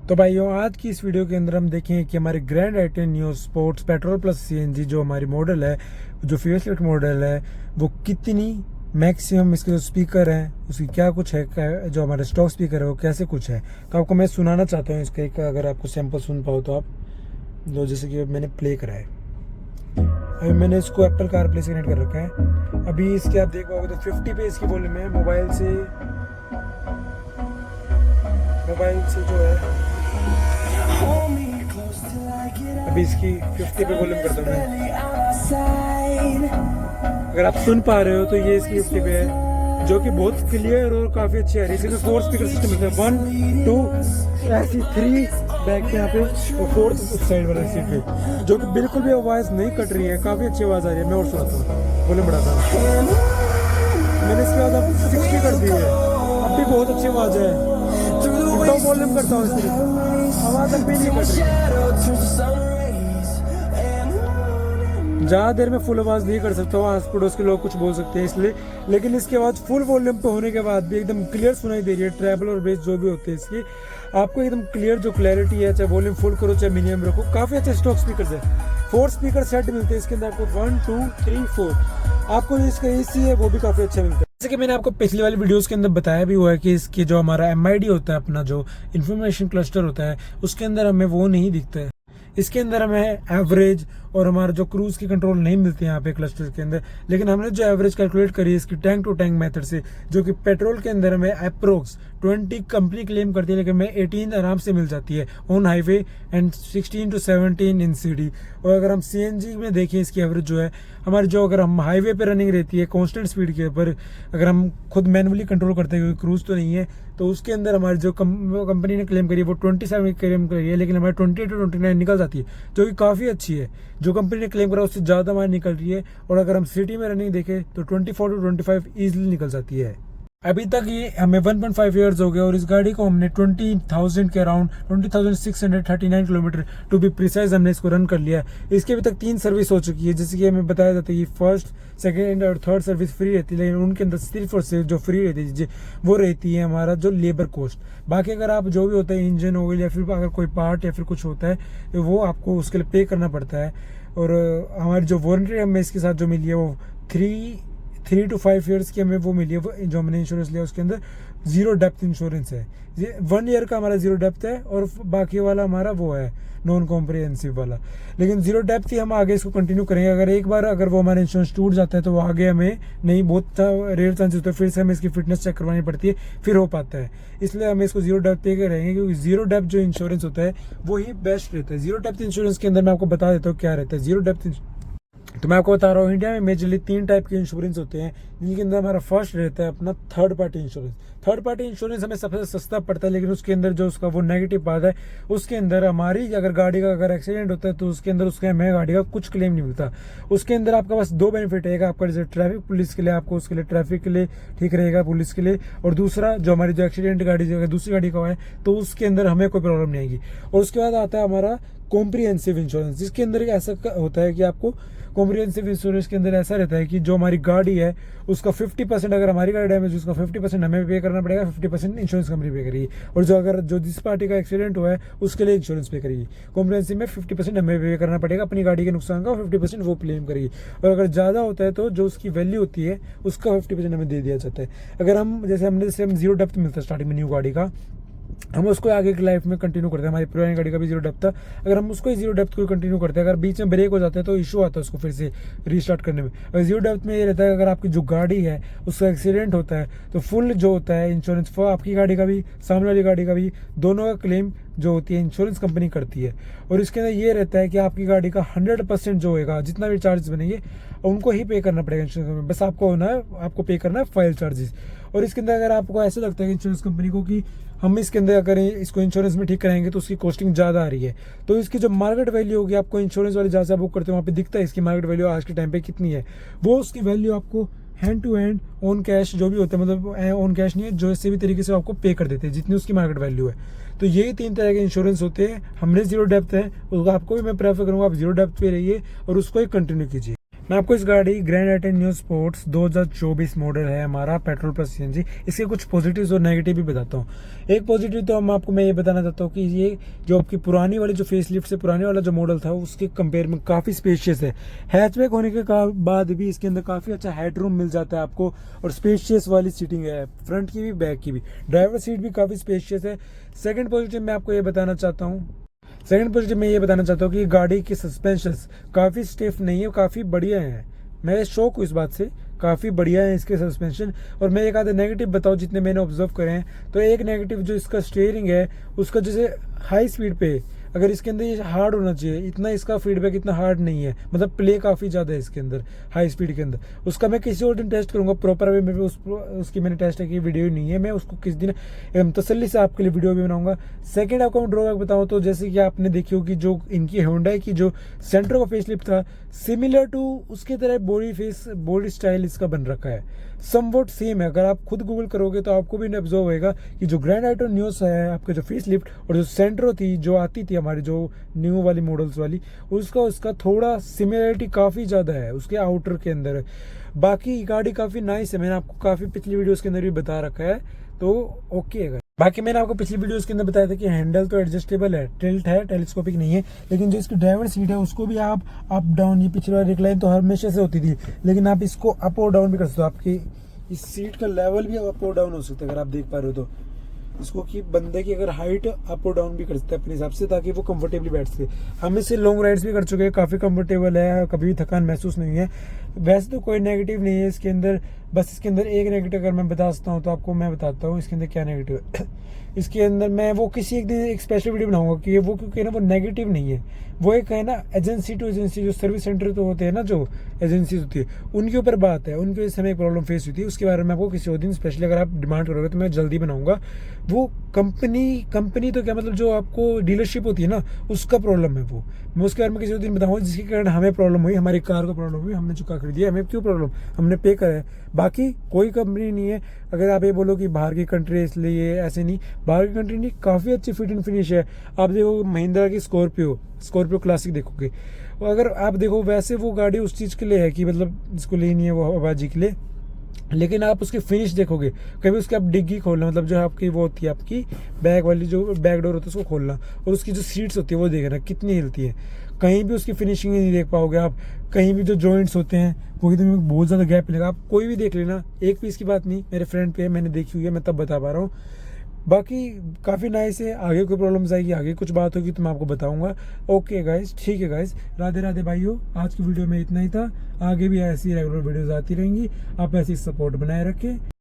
तो भाइयों, आज की इस वीडियो के अंदर हम देखेंगे कि हमारे ग्रैंड आई10 new sports petrol plus CNG जो हमारी मॉडल है, जो फेसलिफ्ट मॉडल है, वो कितनी मैक्सिमम इसके जो स्पीकर हैं उसकी क्या कुछ है, जो हमारे स्टॉक स्पीकर है वो कैसे कुछ है। तो आपको मैं सुनाना चाहता हूँ इसका एक, अगर आपको सैंपल सुन पाओ तो आप, जो जैसे कि मैंने प्ले करा है। अभी मैंने इसको एप्पल कार प्ले से कनेक्ट कर रखा है। अभी इसके आप देख पाओगे तो 50 पे इसकी वॉल्यूम है। मोबाइल से जो है, अभी इसकी 50 पे वॉल्यूम करता हूँ मैं। अगर आप सुन पा रहे हो तो ये इसकी 50 पे है, जो कि बहुत क्लियर और काफ़ी अच्छी है। इसमें 4 स्पीकर सिस्टम मिलता है, 1 2 ऐसी 3 बैक पे यहाँ पे और 4th उस साइड वाला सीट पे, जो कि बिल्कुल भी आवाज़ नहीं कट रही है, काफ़ी अच्छी आवाज़ आ रही है। मैं और सुनाता हूँ, वॉल्यूम बढ़ाता हूँ। मैंने इसके बाद अब 60 कर दी है, अब भी बहुत अच्छी आवाज़ है। तो वॉल्यूम करता हूँ, इसकी आवाज़ अब भी नहीं कट रही। ज़्यादा देर में फुल आवाज़ नहीं कर सकता हूँ, आस पड़ोस के लोग कुछ बोल सकते हैं इसलिए, लेकिन इसके बाद फुल वॉल्यूम पे होने के बाद भी एकदम क्लियर सुनाई दे रही है। ट्रैवल और बेस जो भी होते हैं इसकी, आपको एकदम क्लियर जो क्लैरिटी है, चाहे वॉल्यूम फुल करो चाहे मिनिमम रखो, काफ़ी अच्छे स्टॉक स्पीकर है। 4 स्पीकर सेट मिलते हैं इसके अंदर आपको, 1 2 3 4। आपको इसका AC है वो भी काफ़ी अच्छा मिलता है। जैसे कि मैंने आपको पिछली वाली वीडियोस के अंदर बताया भी हुआ है कि इसकी जो हमारा MID होता है, अपना जो इंफॉर्मेशन क्लस्टर होता है, उसके अंदर हमें वो नहीं दिखता है। इसके अंदर हमें एवरेज और हमारा जो क्रूज की कंट्रोल नहीं मिलती है यहाँ पे क्लस्टर के अंदर, लेकिन हमने जो एवरेज कैलकुलेट करी है इसकी टैंक टू टैंक मेथड से, जो कि पेट्रोल के अंदर हमें अप्रोक्स 20 कंपनी क्लेम करती है, लेकिन हमें 18 आराम से मिल जाती है on highway and 16 to 17 in city. और अगर हम CNG में देखें इसकी एवरेज जो है हमारी, जो अगर हम हाईवे पे रनिंग रहती है कांस्टेंट स्पीड के ऊपर, अगर हम खुद मैनुअली कंट्रोल करते हैं क्योंकि क्रूज तो नहीं है, तो उसके अंदर हमारी जो कंपनी ने क्लेम करी है वो 27 क्लेम करी है, लेकिन हमारी 20 to 29 निकल जाती है, जो कि काफ़ी अच्छी है। जो कंपनी ने क्लेम करा उससे ज़्यादा हमारी निकल रही है। और अगर हम सिटी में रनिंग देखें तो 24 to 25 ईजिली निकल जाती है। अभी तक ये हमें 1.5 ईयर्स हो गए और इस गाड़ी को हमने 20,000 के around 20,639 kilometre to be precise हमने इसको रन कर लिया। इसके अभी तक 3 सर्विस हो चुकी है, जैसे कि हमें बताया जाता है कि फर्स्ट, सेकेंड और थर्ड सर्विस फ्री रहती है, लेकिन उनके अंदर सिर्फ और सिर्फ जो फ्री रहती है वो रहती है हमारा जो लेबर कॉस्ट। बाकी अगर आप जो भी होता है इंजन ऑयल या फिर अगर कोई पार्ट या फिर कुछ होता है तो वो आपको उसके लिए पे करना पड़ता है। और हमारी जो वारंटी हमें इसके साथ जो मिली है वो 3 to 5 ईयर्स की हमें वो मिली है। जो हमने इंश्योरेंस लिया उसके अंदर 0 डेप्थ इंश्योरेंस है। ये 1 ईयर का हमारा 0 डेप्थ है और बाकी वाला हमारा वो है नॉन कॉम्प्रिहेंसिव वाला, लेकिन 0 डेप्थ ही हम आगे इसको कंटिन्यू करेंगे। अगर एक बार अगर वो हमारा इंश्योरेंस टूट जाता है तो वो आगे हमें नहीं, बहुत रेयर चांसेस होता है, फिर से हमें इसकी फिटनेस चेक करवानी पड़ती है, फिर हो पाता है। इसलिए हमें इसको 0 डेप्थ पे रहेंगे, क्योंकि 0 डेप्थ जो इंश्योरेंस होता है वो ही बेस्ट रहता है। 0 डेप्थ इंश्योरेंस के अंदर मैं आपको बता देता हूँ क्या रहता है 0 डेप्थ। तो मैं आपको बता रहा हूँ, इंडिया में मेजरली 3 टाइप के इंश्योरेंस होते हैं, जिनके अंदर हमारा फर्स्ट रहता है अपना third party insurance. Third party insurance हमें सबसे सस्ता पड़ता है, लेकिन उसके अंदर जो उसका वो नेगेटिव बात है, उसके अंदर हमारी अगर गाड़ी का अगर एक्सीडेंट होता है तो उसके अंदर उसके हमें गाड़ी का कुछ क्लेम नहीं मिलता। उसके अंदर आपका बस 2 बेनिफिट रहेगा आपका, जैसे ट्रैफिक पुलिस के लिए, आपको उसके लिए ट्रैफिक के लिए ठीक रहेगा पुलिस के लिए, और दूसरा जो हमारी जो एक्सीडेंट गाड़ी अगर दूसरी गाड़ी का है तो उसके अंदर हमें कोई प्रॉब्लम नहीं आएगी। और उसके बाद आता है हमारा कॉम्प्रिहेंसिव इंश्योरेंस, जिसके अंदर ऐसा होता है कि आपको कॉम्प्रिहेंसिव इंश्योरेंस के अंदर ऐसा रहता है कि जो हमारी गाड़ी है उसका 50%, अगर हमारी गाड़ी डैमेज उसका 50% हमें पे करना पड़ेगा, 50% इंश्योरेंस कंपनी पे करेगी। और जो अगर जो जिस पार्टी का एक्सीडेंट हुआ है उसके लिए इंश्योरेंस पे करेगी। कॉम्प्रिहेंसिव में 50% हमें पे करना पड़ेगा अपनी गाड़ी के नुकसान का, 50% वो क्लेम करेगी। और अगर ज़्यादा होता है तो जो उसकी वैल्यू होती है उसका 50% हमें दे दिया जाता है। अगर हम जैसे 0 डेप्थ मिलता है स्टार्टिंग में न्यू गाड़ी का, हम उसको आगे की लाइफ में कंटिन्यू करते हैं। हमारी पुरानी गाड़ी का भी 0 डेप्थ था, अगर हम उसको ही 0 डेप्थ को कंटिन्यू करते हैं, अगर बीच में ब्रेक हो जाता है तो इशू आता है उसको फिर से रीस्टार्ट करने में। अगर 0 डेप्थ में ये रहता है अगर आपकी जो गाड़ी है उसका एक्सीडेंट होता है तो फुल जो होता है इंश्योरेंस फॉर आपकी गाड़ी का भी सामने वाली गाड़ी का भी, दोनों का क्लेम जो होती है इंश्योरेंस कंपनी करती है। और इसके अंदर ये रहता है कि आपकी गाड़ी का 100% जो होगा, जितना भी चार्जेस बनेंगे उनको ही पे करना पड़ेगा इंश्योरेंस कंपनी, बस आपको होना है, आपको पे करना है फाइल चार्जेस। और इसके अंदर अगर आपको ऐसा लगता है कि इंश्योरेंस कंपनी को कि हम इसके अंदर अगर इसको इंश्योरेंस में ठीक कराएंगे तो उसकी कॉस्टिंग ज़्यादा आ रही है, तो इसकी जो मार्केट वैल्यू होगी, आपको इंश्योरेंस वाले जहाँ से बुक करते हैं वहाँ पे दिखता है इसकी मार्केट वैल्यू आज के टाइम पे कितनी है। वो उसकी वैल्यू आपको hand to hand on cash जो भी होता है, मतलब ऑन कैश नहीं है, जो इसी भी तरीके से आपको पे कर देते हैं जितनी उसकी मार्केट वैल्यू है। तो यही 3 तरह के इंश्योरेंस होते हैं। हमने 0 डेप्थ है, उसको आपको भी मैं प्रेफर करूँगा आप 0 डेप्थ पे रहिए और उसको ही कंटिन्यू कीजिए। मैं आपको इस गाड़ी ग्रैंड आइटेन न्यू स्पोर्ट्स 2024 मॉडल है हमारा, पेट्रोल प्लस सीएनजी, इसके कुछ पॉजिटिव्स और नेगेटिव भी बताता हूँ। एक पॉजिटिव तो मैं ये बताना चाहता हूँ कि ये जो आपकी पुरानी वाली जो फेसलिफ्ट से पुराने वाला जो मॉडल था उसके कंपेयर में काफ़ी स्पेशियस है। हैचबैक होने के बाद भी इसके अंदर काफ़ी अच्छा हेडरूम मिल जाता है आपको, और स्पेशियस वाली सीटिंग है, फ्रंट की भी बैक की भी। ड्राइवर सीट भी काफ़ी स्पेशियस है। सेकेंड पॉजिटिव मैं आपको ये बताना चाहता हूँ कि गाड़ी की सस्पेंशंस काफ़ी स्टिफ नहीं है, काफ़ी बढ़िया है। मैं शौक हूँ इस बात से, काफ़ी बढ़िया है इसके सस्पेंशन। और मैं एक आधे नेगेटिव बताऊँ जितने मैंने ऑब्जर्व करे हैं, तो एक नेगेटिव जो इसका स्टीयरिंग है उसका जैसे हाई स्पीड पे, अगर इसके अंदर ये हार्ड होना चाहिए, इतना इसका फीडबैक इतना हार्ड नहीं है, मतलब प्ले काफ़ी ज़्यादा है इसके अंदर हाई स्पीड के अंदर। उसका मैं किसी और दिन टेस्ट करूँगा प्रॉपर वे में, उसकी मैंने टेस्ट की वीडियो नहीं है, मैं उसको किस दिन तसल्ली से आपके लिए वीडियो भी बनाऊंगा। सेकंड आपको मैं ड्रॉबैक बताऊँ तो जैसे कि आपने देखी होगी जो इनकी होंडा की जो सेंटर का फेसलिफ्ट था, सिमिलर टू उसके तरह बॉडी स्टाइल इसका बन रखा है, समवॉट सेम है। अगर आप खुद गूगल करोगे तो आपको भी ऑब्जर्व होएगा कि जो ग्रैंड आइटेन न्यूस है आपका जो फेसलिफ्ट और जो सेंट्रो थी जो आती थी हमारी जो न्यू वाली मॉडल्स वाली, उसका थोड़ा सिमिलरिटी काफ़ी ज़्यादा है उसके आउटर के अंदर। बाकी गाड़ी काफ़ी नाइस है, मैंने आपको काफ़ी पिछली वीडियोस के अंदर भी बता रखा है, तो ओके है। बाकी मैंने आपको पिछली वीडियोस के अंदर बताया था कि हैंडल तो एडजस्टेबल है, टिल्ट है, टेलीस्कोपिक नहीं है, लेकिन जो इसकी ड्राइवर सीट है उसको भी आप अप डाउन, ये पिछले वाली रिक्लाइन तो हमेशा से होती थी, लेकिन आप इसको अप और डाउन भी कर सकते हो। आपकी इस सीट का लेवल भी अप और डाउन हो सकता है, अगर आप देख पा रहे हो तो इसको कि बंदे की अगर हाइट अप और डाउन भी कर सकते हैं अपने हिसाब से, ताकि वो कंफर्टेबली बैठ सके। हम इससे लॉन्ग राइड्स भी कर चुके हैं, काफ़ी कंफर्टेबल है, कभी भी थकान महसूस नहीं है। वैसे तो कोई नेगेटिव नहीं है इसके अंदर, बस इसके अंदर एक नेगेटिव अगर मैं बता सकता हूँ तो आपको मैं बताता हूँ इसके अंदर क्या नेगेटिव है। इसके अंदर मैं वो किसी एक दिन एक स्पेशल वीडियो बनाऊंगा कि वो, क्योंकि ना वो नेगेटिव नहीं है, वो एक है ना एजेंसी टू एजेंसी, जो सर्विस सेंटर तो होते हैं ना, जो एजेंसी होती है उनके ऊपर बात है, उनकी वजह से हमें एक प्रॉब्लम फेस हुई थी, उसके बारे में आपको किसी और दिन स्पेशली अगर आप डिमांड करोगे तो मैं जल्दी बनाऊंगा। वो कंपनी तो क्या मतलब जो आपको डीलरशिप होती है ना उसका प्रॉब्लम है वो, मैं उसके बारे में किसी और दिन बताऊंगा, जिसके कारण हमें प्रॉब्लम हुई, हमारी कार को प्रॉब्लम हुई, हमने जो कार खरीदी है हमें क्यों प्रॉब्लम, हमने पे करा है। बाकी कोई कंपनी नहीं है। अगर आप ये बोलो कि बाहर की कंट्री है इसलिए ऐसे नहीं, बाहर की कंट्री नहीं, काफ़ी अच्छी फिट एंड फिनिश है। आप देखो महिंद्रा की स्कॉर्पियो क्लासिक देखोगे, अगर आप देखो वैसे वो गाड़ी उस चीज़ के लिए है कि मतलब जिसको लेनी है वो हवाबाजी के लिए, लेकिन आप उसकी फिनिश देखोगे, कभी उसकी आप डिग्गी खोलना, मतलब जो आपकी वो होती है आपकी बैग वाली जो बैक डोर होता है उसको खोलना, और उसकी जो सीट्स होती है वो देखना कितनी हिलती है, कहीं भी उसकी फिनिशिंग नहीं देख पाओगे आप। कहीं भी जो जॉइंट्स होते हैं वो एकदम बहुत ज़्यादा गैप मिलेगा, आप कोई भी देख लेना, एक पीस की बात नहीं, मेरे फ्रेंड पे है, मैंने देखी हुई है, मैं तब बता पा रहा हूँ। बाकी काफ़ी नाइस है। आगे कोई प्रॉब्लम्स आएगी, आगे कुछ बात होगी तो मैं आपको बताऊंगा। ओके गाइस, ठीक है गाइस, राधे राधे भाइयों, आज की वीडियो में इतना ही था। आगे भी ऐसी रेगुलर वीडियोस आती रहेंगी, आप ऐसी सपोर्ट बनाए रखें।